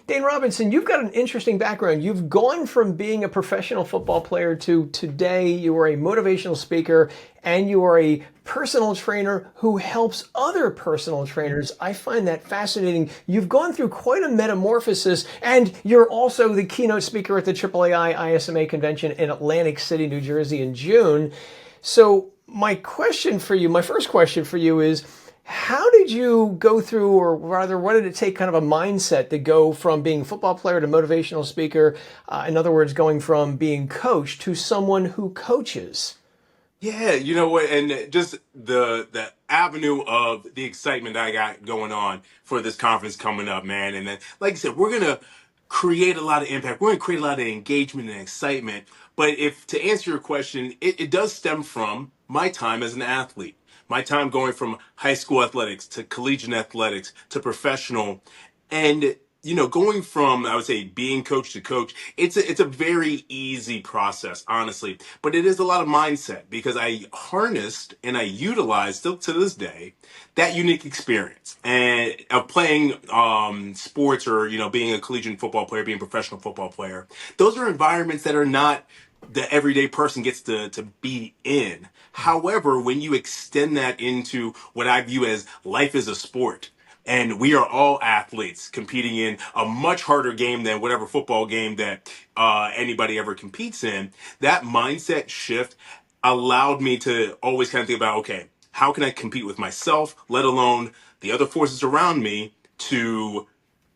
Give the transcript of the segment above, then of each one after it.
Dane Robinson, you've got an interesting background. You've gone from being a professional football player to today you are a motivational speaker and you are a personal trainer who helps other personal trainers. I find that fascinating. You've gone through quite a metamorphosis, and you're also the keynote speaker at the AAAI-ISMA Convention in Atlantic City, New Jersey in June. So my first question for you is, how did you go through, or rather, what did it take kind of a mindset to go from being a football player to motivational speaker? In other words, going from being coached to someone who coaches. Yeah, you know what, and just the avenue of the excitement I got going on for this conference coming up, man. And then, like I said, we're gonna create a lot of impact. We're gonna create a lot of engagement and excitement. But if to answer your question, it does stem from my time as an athlete, my time going from high school athletics to collegiate athletics to professional, and going from, I would say, being coach to coach, it's a very easy process, honestly. But it is a lot of mindset because I harnessed and I utilized still to this day that unique experience and of playing sports, or being a collegiate football player, being a professional football player. Those are environments that are not the everyday person gets to be in. However, when you extend that into what I view as life is a sport, and we are all athletes competing in a much harder game than whatever football game that anybody ever competes in, that mindset shift allowed me to always kind of think about, okay, how can I compete with myself, let alone the other forces around me, to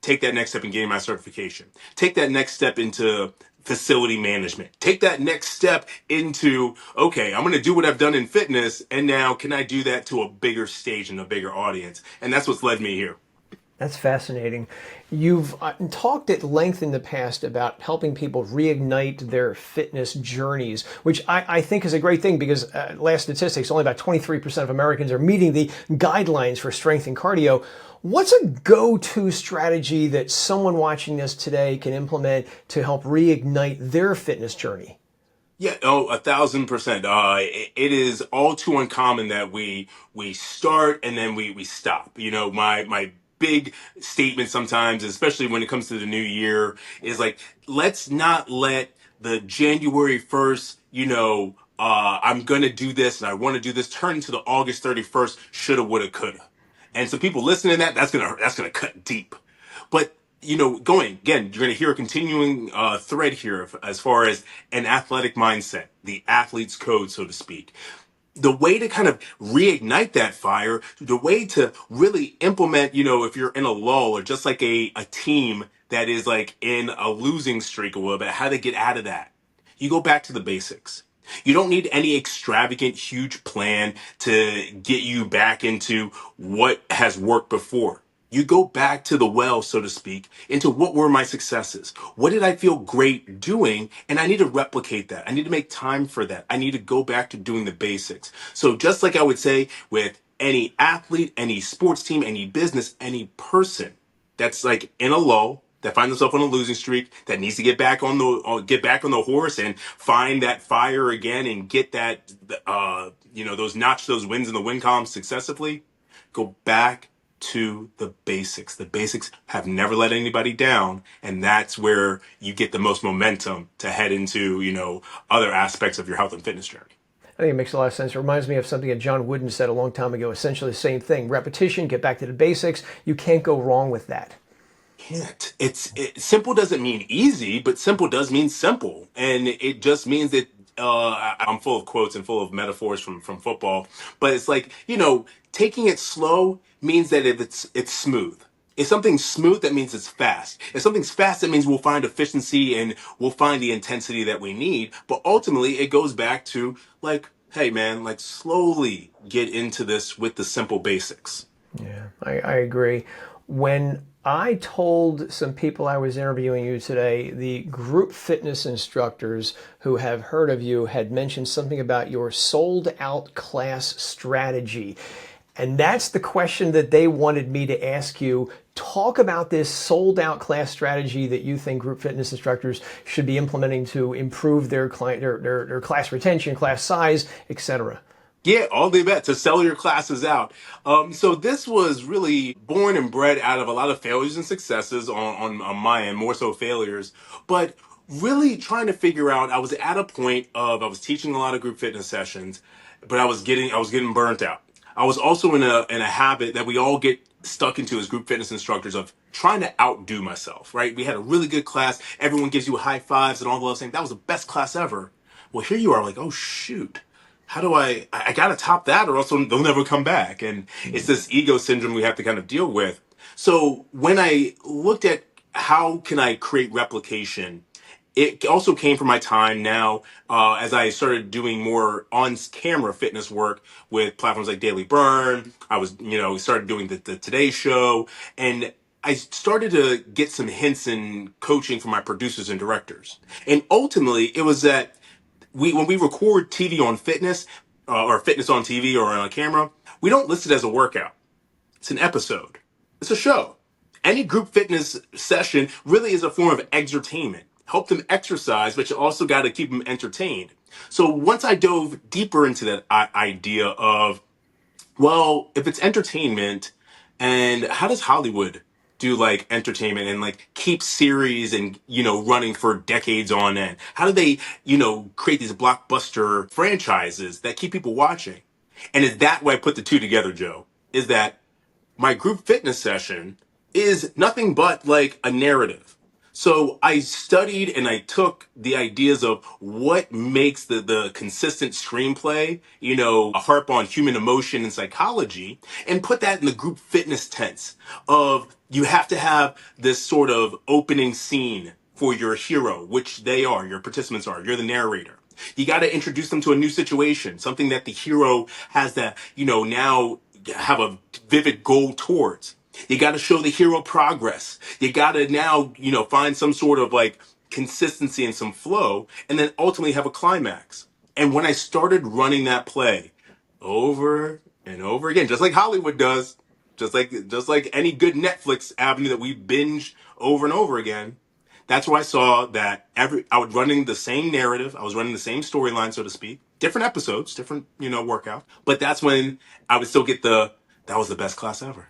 take that next step in getting my certification, take that next step into facility management, take that next step into, okay, I'm going to do what I've done in fitness, and now can I do that to a bigger stage and a bigger audience? And that's what's led me here. That's fascinating. You've talked at length in the past about helping people reignite their fitness journeys, which I think is a great thing because last statistics, only about 23% of Americans are meeting the guidelines for strength and cardio. What's a go-to strategy that someone watching this today can implement to help reignite their fitness journey? Yeah, 1,000%. It is all too uncommon that we start and then we stop. My big statement sometimes, especially when it comes to the new year, is like, let's not let the January 1st, I'm gonna do this and I want to do this, turn into the August 31st, shoulda, woulda, coulda. And so people listening to that, that's gonna cut deep. But going again, you're going to hear a continuing thread here as far as an athletic mindset, the athlete's code, so to speak. The way to kind of reignite that fire, the way to really implement, if you're in a lull or just like a team that is like in a losing streak a little bit, how to get out of that. You go back to the basics. You don't need any extravagant, huge plan to get you back into what has worked before. You go back to the well, so to speak, into what were my successes? What did I feel great doing? And I need to replicate that. I need to make time for that. I need to go back to doing the basics. So just like I would say with any athlete, any sports team, any business, any person that's like in a lull, that finds themselves on a losing streak, that needs to get back on the horse and find that fire again and get that those wins in the win column successively. Go back to the basics. The basics have never let anybody down, and that's where you get the most momentum to head into other aspects of your health and fitness journey. I think it makes a lot of sense. It reminds me of something that John Wooden said a long time ago, essentially the same thing. Repetition, get back to the basics. You can't go wrong with that. Can't. Simple doesn't mean easy, but simple does mean simple. And it just means that I'm full of quotes and full of metaphors from football, but it's like, taking it slow means that if it's smooth. If something's smooth, that means it's fast. If something's fast, that means we'll find efficiency and we'll find the intensity that we need. But ultimately, it goes back to like, hey man, like slowly get into this with the simple basics. Yeah, I agree. When I told some people I was interviewing you today, the group fitness instructors who have heard of you had mentioned something about your sold out class strategy. And that's the question that they wanted me to ask you. Talk about this sold out class strategy that you think group fitness instructors should be implementing to improve their client, their class retention, class size, etc. Yeah, all the best to sell your classes out. So this was really born and bred out of a lot of failures and successes on my end, more so failures, but really trying to figure out. I was at a point of I was teaching a lot of group fitness sessions, but I was getting burnt out. I was also in a habit that we all get stuck into as group fitness instructors of trying to outdo myself. Right? We had a really good class. Everyone gives you high fives and all the love, saying that was the best class ever. Well, here you are, like, oh shoot, how do I gotta top that or else they'll never come back. And it's this ego syndrome we have to kind of deal with. So when I looked at how can I create replication, it also came from my time now as I started doing more on-camera fitness work with platforms like Daily Burn. I was, started doing the Today Show, and I started to get some hints in coaching from my producers and directors. And ultimately, it was that when we record TV on fitness or fitness on TV or on camera, we don't list it as a workout. It's an episode. It's a show. Any group fitness session really is a form of exertainment. Help them exercise, but you also got to keep them entertained. So once I dove deeper into that idea of, well, if it's entertainment, and how does Hollywood do like entertainment and like keep series and running for decades on end? How do they create these blockbuster franchises that keep people watching? And is that why I put the two together, Joe? Is that my group fitness session is nothing but like a narrative. So I studied and I took the ideas of what makes the consistent screenplay, harp on human emotion and psychology, and put that in the group fitness tense of you have to have this sort of opening scene for your hero, which they are, your participants are, you're the narrator. You got to introduce them to a new situation, something that the hero has that, now have a vivid goal towards. You got to show the hero progress. You got to now, find some sort of like consistency and some flow, and then ultimately have a climax. And when I started running that play over and over again, just like Hollywood does, just like any good Netflix avenue that we binge over and over again, that's where I saw that I was running the same narrative, I was running the same storyline, so to speak, different episodes, different, workout. But that's when I would still get that was the best class ever.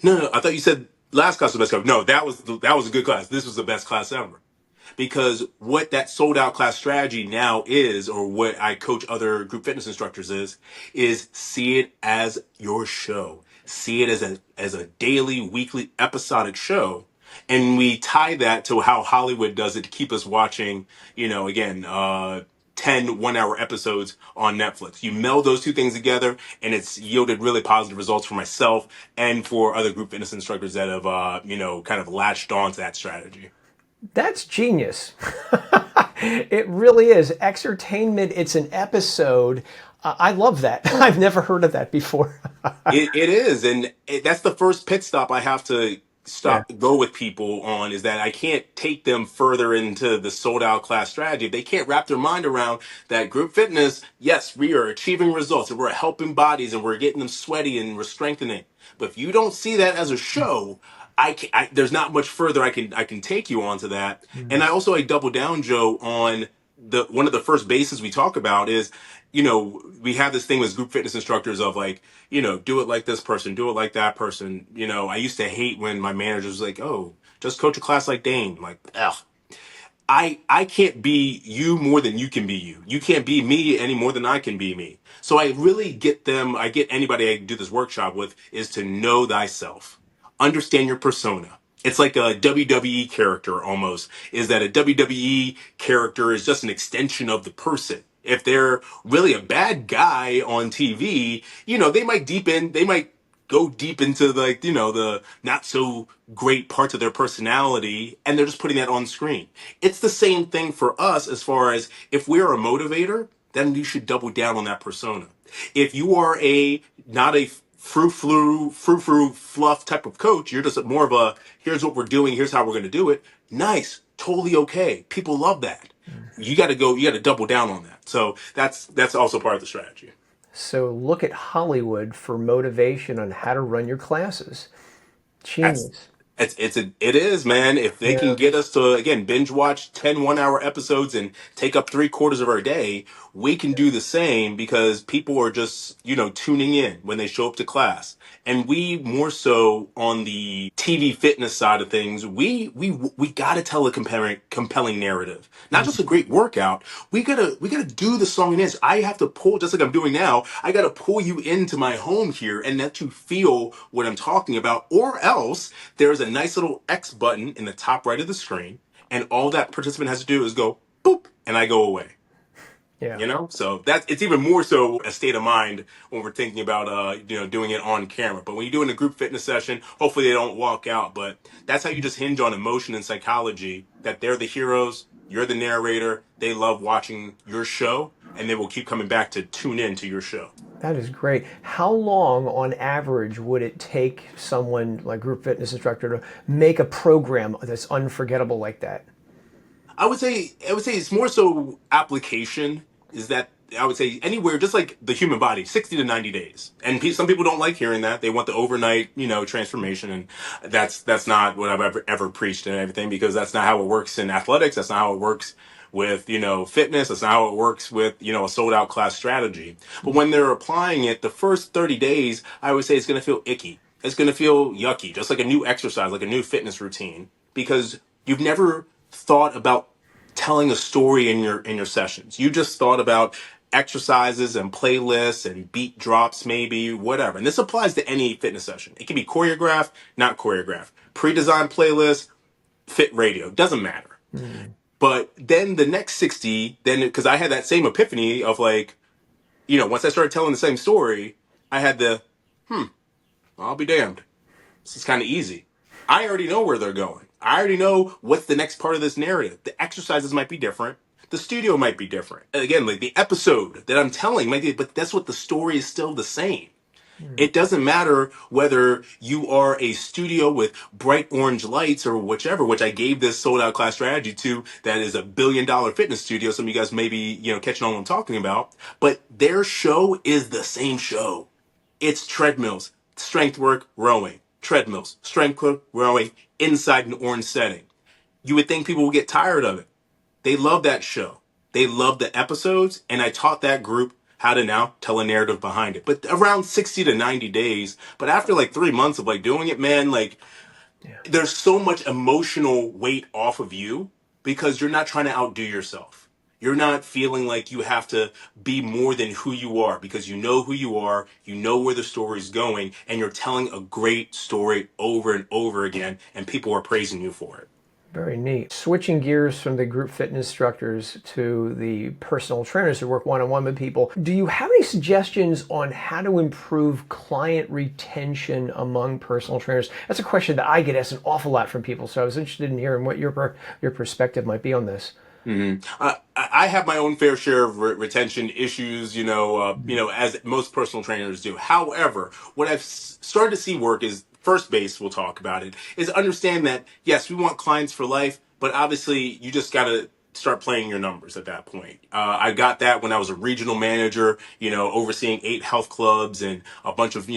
No, no, I thought you said last class was the best class. No, that was a good class. This was the best class ever. Because what that sold out class strategy now is, or what I coach other group fitness instructors is see it as your show. See it as a daily, weekly, episodic show. And we tie that to how Hollywood does it to keep us watching, again, 10 1 hour episodes on Netflix. You meld those two things together and it's yielded really positive results for myself and for other group fitness instructors that have, kind of latched on to that strategy. That's genius. It really is. Exertainment, it's an episode. I love that. I've never heard of that before. It is, and that's the first pit stop I have to Yeah. go with people on is that I can't take them further into the sold out class strategy. If they can't wrap their mind around that group fitness, yes, we are achieving results and we're helping bodies and we're getting them sweaty and we're strengthening. But if you don't see that as a show, there's not much further I can take you onto that. And I double down, Joe, on the one of the first bases we talk about is, we have this thing with group fitness instructors of like, do it like this person, do it like that person. I used to hate when my manager was like, oh, just coach a class like Dane. Like, ugh. I can't be you more than you can be you. You can't be me any more than I can be me. So I get anybody I do this workshop with is to know thyself. Understand your persona. It's like a WWE character almost, is that a WWE character is just an extension of the person. If they're really a bad guy on TV, they might go deep into like, the not so great parts of their personality and they're just putting that on screen. It's the same thing for us as far as if we're a motivator, then you should double down on that persona. If you are not a frou-frou fluff type of coach, you're just more of a here's what we're doing, here's how we're going to do it. Nice, totally okay. People love that. You got to double down on that. So that's also part of the strategy. So look at Hollywood for motivation on how to run your classes. That's Genius. It is, man. If they can Yeah. get us to, again, binge watch 10 1-hour episodes and take up 3/4 of our day, we can do the same because people are just, tuning in when they show up to class. And we more so on the TV fitness side of things, we gotta tell a compelling narrative. Not just a great workout. We gotta do the song and dance. I have to pull, just like I'm doing now, I gotta pull you into my home here and let you feel what I'm talking about, or else there's a nice little X button in the top right of the screen, and all that participant has to do is go boop, and I go away. Yeah. So that's it's even more so a state of mind when we're thinking about doing it on camera. But when you do it in a group fitness session, hopefully they don't walk out. But that's how you just hinge on emotion and psychology. That they're the heroes, you're the narrator. They love watching your show, and they will keep coming back to tune in to your show. That is great. How long, on average, would it take someone like group fitness instructor to make a program that's unforgettable like that? I would say it's more so application. Is that I would say anywhere, just like the human body, 60 to 90 days. And some people don't like hearing that. They want the overnight, transformation, and that's not what I've ever preached and everything, because that's not how it works in athletics. That's not how it works with fitness. That's not how it works with a sold out class strategy. But when they're applying it, the first 30 days, I would say it's going to feel icky. It's going to feel yucky, just like a new exercise, like a new fitness routine, because you've never thought about telling a story in your sessions. You just thought about exercises and playlists and beat drops, maybe whatever. And this applies to any fitness session. It can be choreographed, not choreographed, pre-designed playlist, fit radio, doesn't matter. Mm. But then the next 60, then because I had that same epiphany of like, once I started telling the same story, I had I'll be damned. This is kind of easy. I already know where they're going. I already know what's the next part of this narrative. The exercises might be different. The studio might be different. And again, like the episode that I'm telling might be, but that's what the story is still the same. Mm. It doesn't matter whether you are a studio with bright orange lights or whichever, which I gave this sold out class strategy to, that is $1 billion fitness studio. Some of you guys may be, catching on what I'm talking about, but their show is the same show. It's treadmills, strength work, rowing, treadmills, strength work, rowing inside an orange setting. You would think people would get tired of it. They love that show. They love the episodes, and I taught that group how to now tell a narrative behind it. But around 60 to 90 days. But after like 3 months of like doing it, man, like Yeah. there's so much emotional weight off of you because you're not trying to outdo yourself. You're not feeling like you have to be more than who you are, because you know who you are, you know where the story's going, and you're telling a great story over and over again, and people are praising you for it. Very neat. Switching gears from the group fitness instructors to the personal trainers who work one-on-one with people, do you have any suggestions on how to improve client retention among personal trainers? That's a question that I get asked an awful lot from people, so I was interested in hearing what your perspective might be on this. I have my own fair share of retention issues, as most personal trainers do. However, what I've started to see work is first base. We'll talk about it. Is understand that yes, we want clients for life, but obviously you just got to start playing your numbers at that point. I got that when I was a regional manager, overseeing 8 health clubs and a bunch of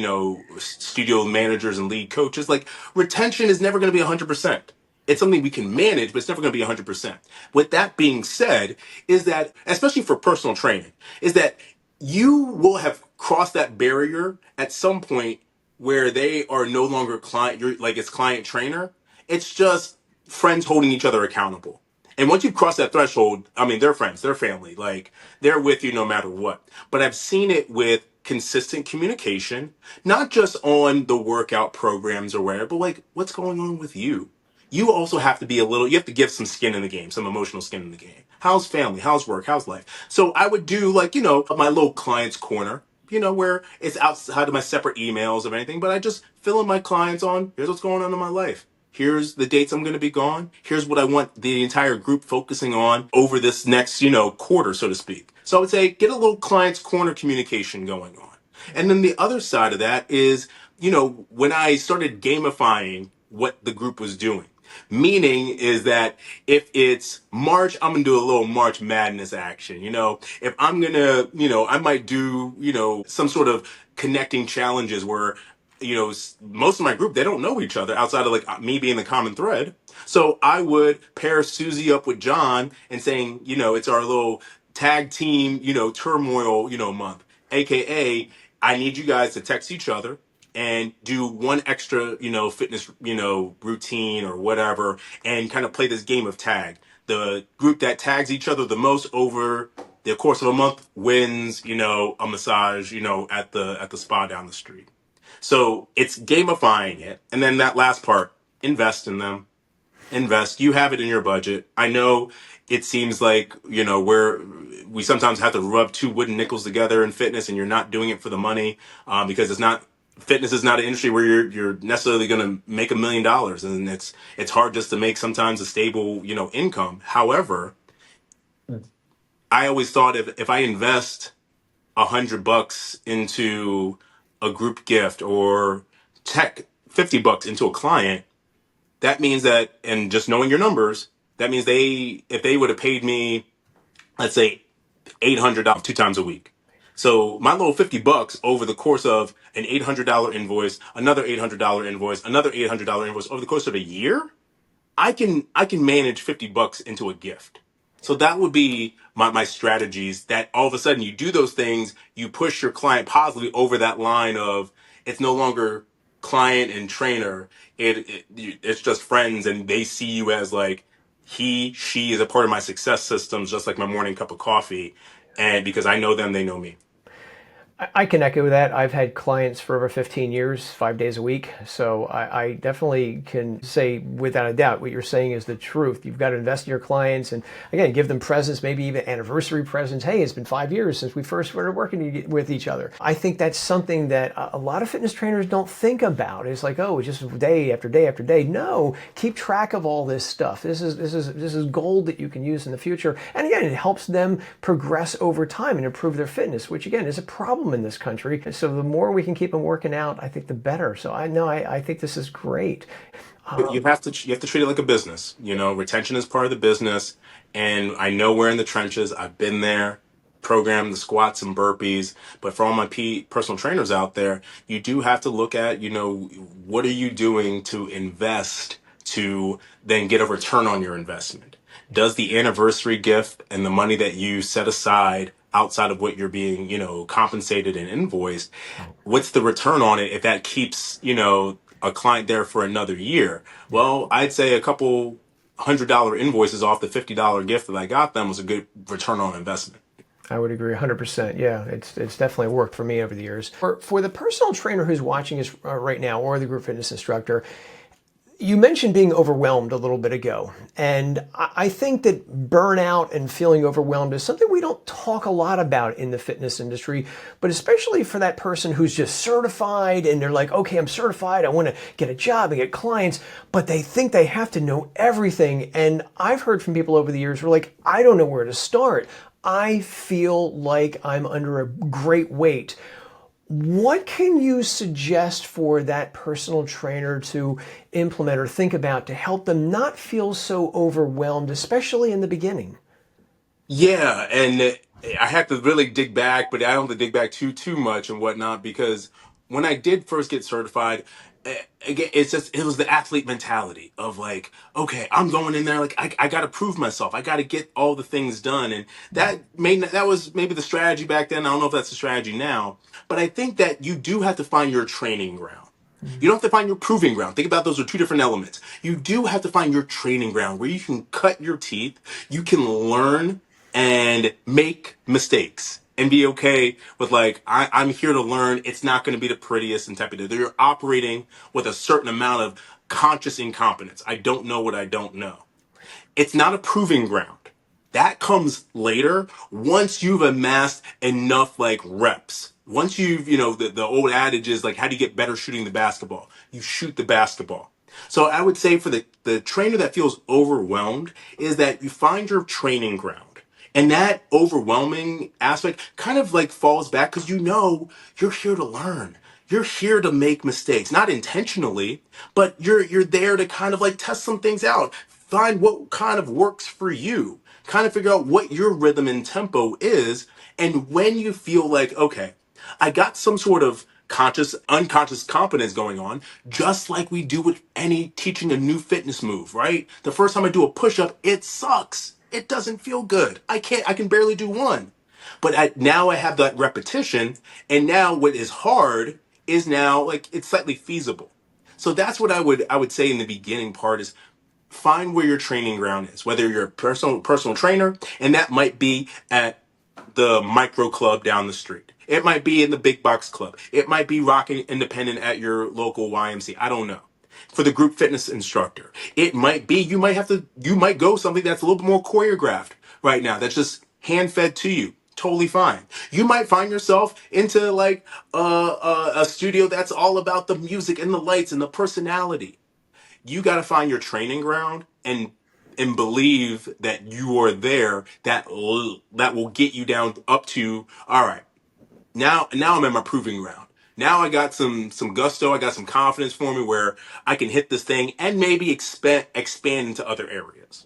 studio managers and lead coaches. Like retention is never going to be 100%. It's something we can manage, but it's never going to be 100%. With that being said, is that, especially for personal training, is that you will have crossed that barrier at some point where they are no longer client, you're like it's client trainer. It's just friends holding each other accountable. And once you cross that threshold, I mean, they're friends, they're family, like they're with you no matter what. But I've seen it with consistent communication, not just on the workout programs or whatever, but like what's going on with you. You also have to be you have to give some skin in the game, some emotional skin in the game. How's family? How's work? How's life? So I would do like, my little client's corner, where it's outside of my separate emails of anything, but I just fill in my clients on, here's what's going on in my life. Here's the dates I'm going to be gone. Here's what I want the entire group focusing on over this next, quarter, so to speak. So I would say get a little client's corner communication going on. And then the other side of that is, when I started gamifying what the group was doing. Meaning is that if it's March, I'm gonna do a little March Madness action. If I'm gonna, I might do, some sort of connecting challenges where most of my group, they don't know each other outside of like me being the common thread. So I would pair Susie up with John and saying, it's our little tag team, turmoil, month, AKA I need you guys to text each other and do one extra, fitness, routine or whatever, and kind of play this game of tag. The group that tags each other the most over the course of a month wins, a massage, at the spa down the street. So it's gamifying it. And then that last part, invest in them. Invest. You have it in your budget. I know it seems like, we sometimes have to rub two wooden nickels together in fitness, and you're not doing it for the money, because fitness is not an industry where you're necessarily going to make $1 million. And it's hard just to make sometimes a stable, income. However, I always thought if I invest $100 into a group gift or tech $50 into a client, that means that, and just knowing your numbers, that means if they would have paid me, let's say $800 2 times a week. So my little $50 over the course of an $800 invoice, another $800 invoice, another $800 invoice over the course of a year, I can manage $50 into a gift. So that would be my strategies, that all of a sudden you do those things, you push your client positively over that line of it's no longer client and trainer. It's just friends, and they see you as like she is a part of my success systems, just like my morning cup of coffee. And because I know them, they know me. I can echo that. I've had clients for over 15 years, 5 days a week. So I definitely can say without a doubt what you're saying is the truth. You've got to invest in your clients and, again, give them presents, maybe even anniversary presents. Hey, it's been 5 years since we first started working with each other. I think that's something that a lot of fitness trainers don't think about. It's like, oh, it's just day after day after day. No, keep track of all this stuff. This is gold that you can use in the future. And again, it helps them progress over time and improve their fitness, which again is a problem in this country. So the more we can keep them working out, I think the better. So I think this is great. You have to treat it like a business. Retention is part of the business, and I know we're in the trenches. I've been there, programmed the squats and burpees. But for all my personal trainers out there, you do have to look at, what are you doing to invest to then get a return on your investment? Does the anniversary gift and the money that you set aside outside of what you're being, compensated and invoiced, what's the return on it if that keeps, a client there for another year? Well, I'd say a couple $100 invoices off the $50 gift that I got them was a good return on investment. I would agree 100%. Yeah, it's definitely worked for me over the years. For the personal trainer who's watching us right now, or the group fitness instructor, you mentioned being overwhelmed a little bit ago, and I think that burnout and feeling overwhelmed is something we don't talk a lot about in the fitness industry, but especially for that person who's just certified and they're like, okay, I'm certified, I want to get a job and get clients, but they think they have to know everything. And I've heard from people over the years who are like, I don't know where to start. I feel like I'm under a great weight. What can you suggest for that personal trainer to implement or think about to help them not feel so overwhelmed, especially in the beginning? Yeah, and I have to really dig back, but I don't have to dig back too much and whatnot, because when I did first get certified, again, it was the athlete mentality of like, okay, I'm going in there like I got to prove myself, I got to get all the things done, and that was maybe the strategy back then. I don't know if that's the strategy now, but I think that you do have to find your training ground. You don't have to find your proving ground. Think about those are two different elements. You do have to find your training ground where you can cut your teeth, you can learn and make mistakes and be okay with like, I'm here to learn. It's not going to be the prettiest and type of thing. You're operating with a certain amount of conscious incompetence. I don't know what I don't know. It's not a proving ground. That comes later once you've amassed enough like reps. Once you've, the old adage is like, how do you get better shooting the basketball? You shoot the basketball. So I would say for the trainer that feels overwhelmed is that you find your training ground. And that overwhelming aspect kind of like falls back because you're here to learn. You're here to make mistakes, not intentionally, but you're there to kind of like test some things out, find what kind of works for you, kind of figure out what your rhythm and tempo is. And when you feel like, okay, I got some sort of conscious, unconscious competence going on, just like we do with any teaching a new fitness move, right? The first time I do a push-up, it sucks. It doesn't feel good. I can barely do one. But now I have that repetition, and now what is hard is now like it's slightly feasible. So that's what I would say in the beginning part is find where your training ground is, whether you're a personal trainer, and that might be at the micro club down the street. It might be in the big box club. It might be rocking independent at your local YMCA. I don't know. For the group fitness instructor, it might be you might go something that's a little bit more choreographed right now. That's just hand fed to you. Totally fine. You might find yourself into like a studio that's all about the music and the lights and the personality. You got to find your training ground and believe that you are there. That will get you down up to all right. Now I'm at my proving ground. Now I got some gusto. I got some confidence for me where I can hit this thing and maybe expand into other areas.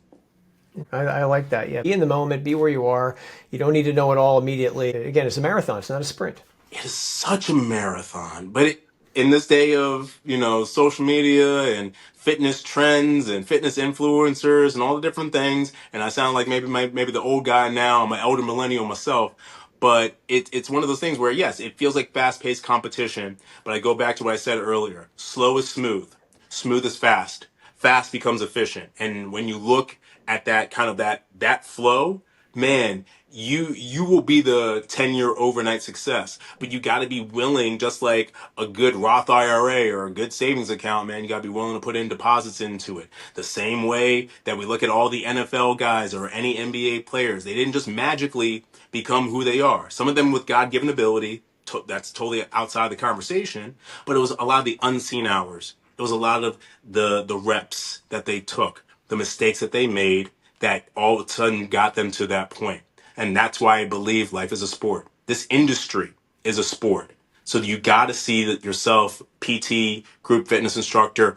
I like that. Yeah. Be in the moment, be where you are. You don't need to know it all immediately. Again, it's a marathon. It's not a sprint. It is such a marathon, but in this day of social media and fitness trends and fitness influencers and all the different things, and I sound like maybe the old guy now. I'm an elder millennial myself, but it's one of those things where yes, it feels like fast paced competition. But I go back to what I said earlier: slow is smooth, smooth is fast, fast becomes efficient, and when you look at that kind of that flow, man, you will be the 10-year overnight success. But you got to be willing, just like a good Roth IRA or a good savings account, man, you got to be willing to put in deposits into it. The same way that we look at all the NFL guys or any NBA players, they didn't just magically become who they are. Some of them with God-given ability, that's totally outside the conversation, but it was a lot of the unseen hours. It was a lot of the reps that they took, the mistakes that they made that all of a sudden got them to that point. And that's why I believe life is a sport. This industry is a sport. So you got to see that yourself, PT, group fitness instructor,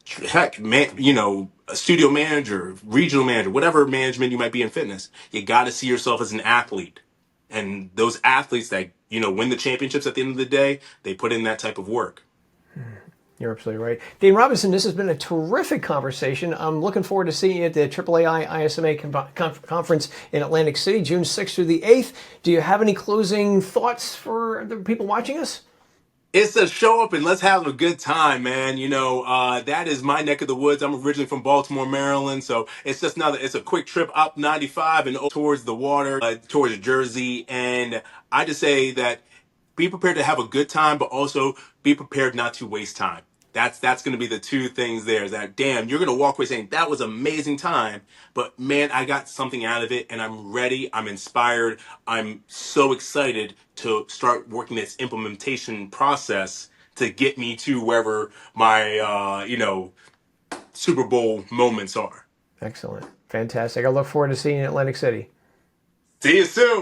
heck, man, a studio manager, regional manager, whatever management you might be in fitness. You got to see yourself as an athlete. And those athletes that, win the championships at the end of the day, they put in that type of work. You're absolutely right. Dane Robinson, this has been a terrific conversation. I'm looking forward to seeing you at the AAAI-ISMA Conference in Atlantic City, June 6th through the 8th. Do you have any closing thoughts for the people watching us? It's a show up and let's have a good time, man. That is my neck of the woods. I'm originally from Baltimore, Maryland. So it's just it's a quick trip up 95 and towards the water, towards Jersey. And I just say that be prepared to have a good time, but also be prepared not to waste time. That's going to be the two things there. Is that, damn, you're going to walk away saying that was amazing time, but man, I got something out of it and I'm ready. I'm inspired. I'm so excited to start working this implementation process to get me to wherever my, Super Bowl moments are. Excellent. Fantastic. I look forward to seeing you in Atlantic City. See you soon.